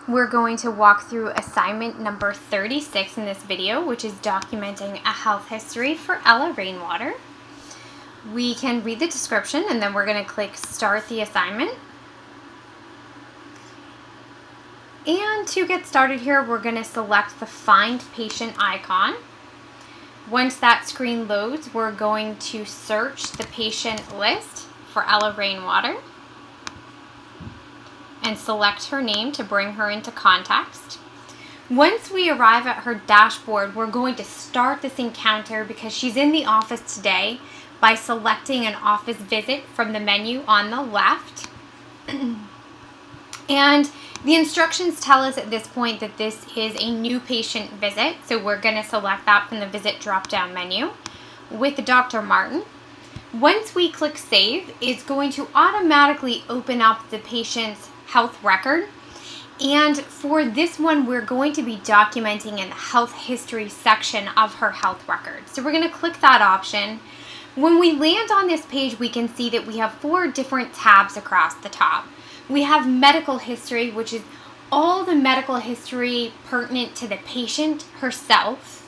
we're going to walk through assignment number 36 in this video, which is documenting a health history for Ella Rainwater. We can read the description and then we're going to click Start the Assignment. And to get started here, we're going to select the Find Patient icon. Once that screen loads, we're going to search the patient list for Ella Rainwater and select her name to bring her into context. Once we arrive at her dashboard, we're going to start this encounter because she's in the office today by selecting an office visit from the menu on the left. And the instructions tell us at this point that this is a new patient visit, so we're going to select that from the visit drop-down menu with Dr. Martin. Once we click Save, it's going to automatically open up the patient's health record. And for this one, we're going to be documenting in the health history section of her health record. So we're going to click that option. When we land on this page, we can see that we have 4 different tabs across the top. We have medical history, which is all the medical history pertinent to the patient herself.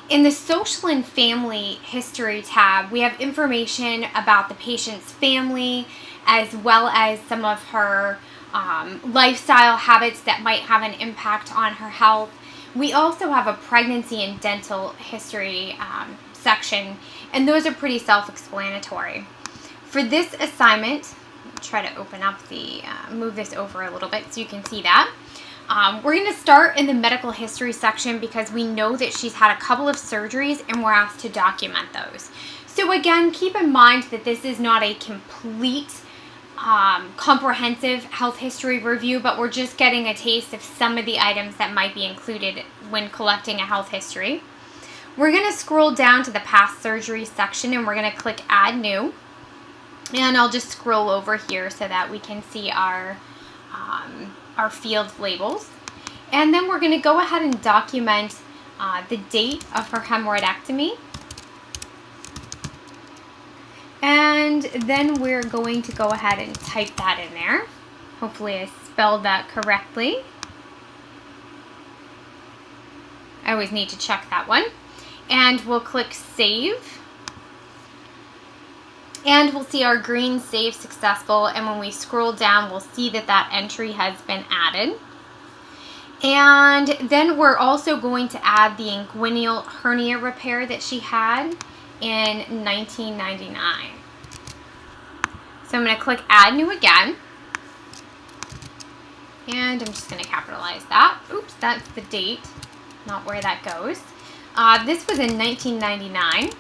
In the social and family history tab, we have information about the patient's family, as well as some of her lifestyle habits that might have an impact on her health. We also have a pregnancy and dental history section, and those are pretty self-explanatory. For this assignment, try to open up move this over a little bit so you can see that. We're going to start in the medical history section because we know that she's had a couple of surgeries and we're asked to document those. So again, keep in mind that this is not a complete comprehensive health history review, but we're just getting a taste of some of the items that might be included when collecting a health history. We're going to scroll down to the past surgery section and we're going to click Add New. And I'll just scroll over here so that we can see our field labels. And then we're going to go ahead and document the date of her hemorrhoidectomy. And then we're going to go ahead and type that in there. Hopefully I spelled that correctly. I always need to check that one. And we'll click Save. And we'll see our green Save Successful, and when we scroll down, we'll see that that entry has been added. And then we're also going to add the inguinal hernia repair that she had in 1999. So I'm going to click Add New again. And I'm just going to capitalize that. Oops, that's the date, not where that goes. This was in 1999.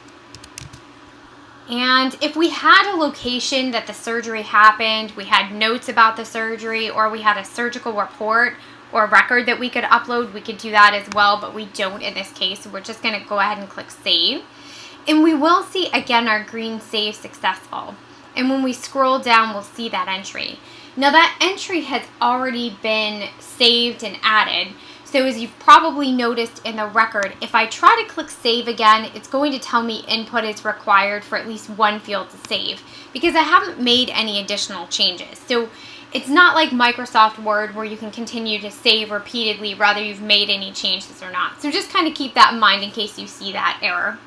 And if we had a location that the surgery happened, we had notes about the surgery, or we had a surgical report or record that we could upload, we could do that as well, but we don't in this case. So we're just going to go ahead and click Save. And we will see again our green Save Successful. And when we scroll down, we'll see that entry. Now that entry has already been saved and added. So as you've probably noticed in the record, if I try to click Save again, it's going to tell me input is required for at least one field to save because I haven't made any additional changes. So it's not like Microsoft Word where you can continue to save repeatedly whether you've made any changes or not. So just kind of keep that in mind in case you see that error.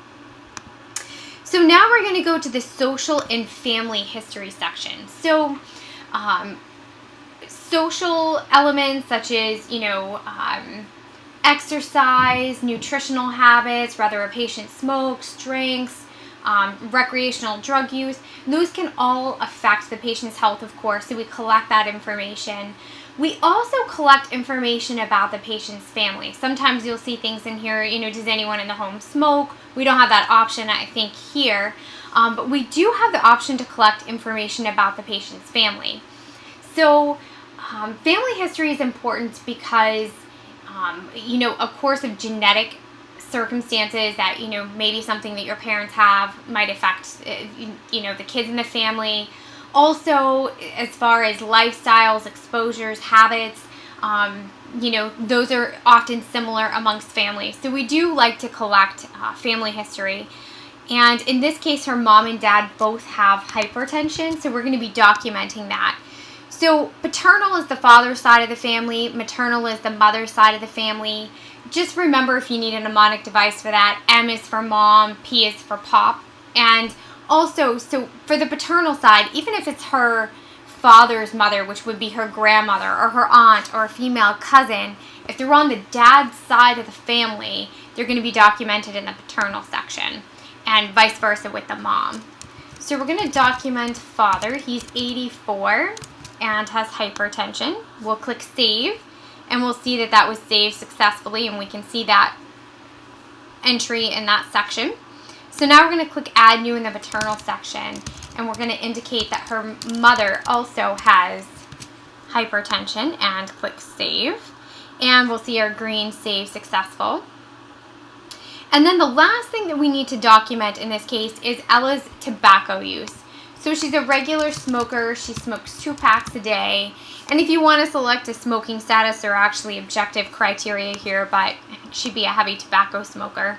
So now we're going to go to the social and family history section. So social elements such as, exercise, nutritional habits, whether a patient smokes, drinks, recreational drug use, those can all affect the patient's health, of course, so we collect that information. We also collect information about the patient's family. Sometimes you'll see things in here, does anyone in the home smoke? We don't have that option, I think, here, but we do have the option to collect information about the patient's family. So family history is important because, a course of genetic circumstances that, maybe something that your parents have might affect, the kids in the family. Also, as far as lifestyles, exposures, habits, those are often similar amongst families. So we do like to collect family history. And in this case, her mom and dad both have hypertension, so we're going to be documenting that. So paternal is the father's side of the family, maternal is the mother's side of the family. Just remember, if you need a mnemonic device for that, M is for mom, P is for pop. And also, so for the paternal side, even if it's her father's mother, which would be her grandmother or her aunt or a female cousin, if they're on the dad's side of the family, they're going to be documented in the paternal section, and vice versa with the mom. So we're going to document father. He's 84 and has hypertension. We'll click save, and we'll see that that was saved successfully, and we can see that entry in that section. So now we're going to click add new in the maternal section, and we're going to indicate that her mother also has hypertension, and click save. And we'll see our green save successful. And then the last thing that we need to document in this case is Ella's tobacco use. So she's a regular smoker. She smokes 2 packs a day. And if you want to select a smoking status, there are actually objective criteria here, but I think she'd be a heavy tobacco smoker.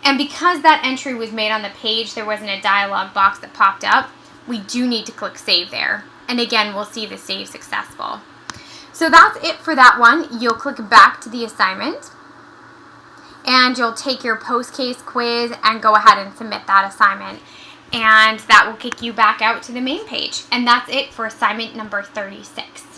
And because that entry was made on the page, there wasn't a dialog box that popped up, we do need to click save there. And again, we'll see the save successful. So that's it for that one. You'll click back to the assignment, and you'll take your post-case quiz and go ahead and submit that assignment. And that will kick you back out to the main page. And that's it for assignment number 36.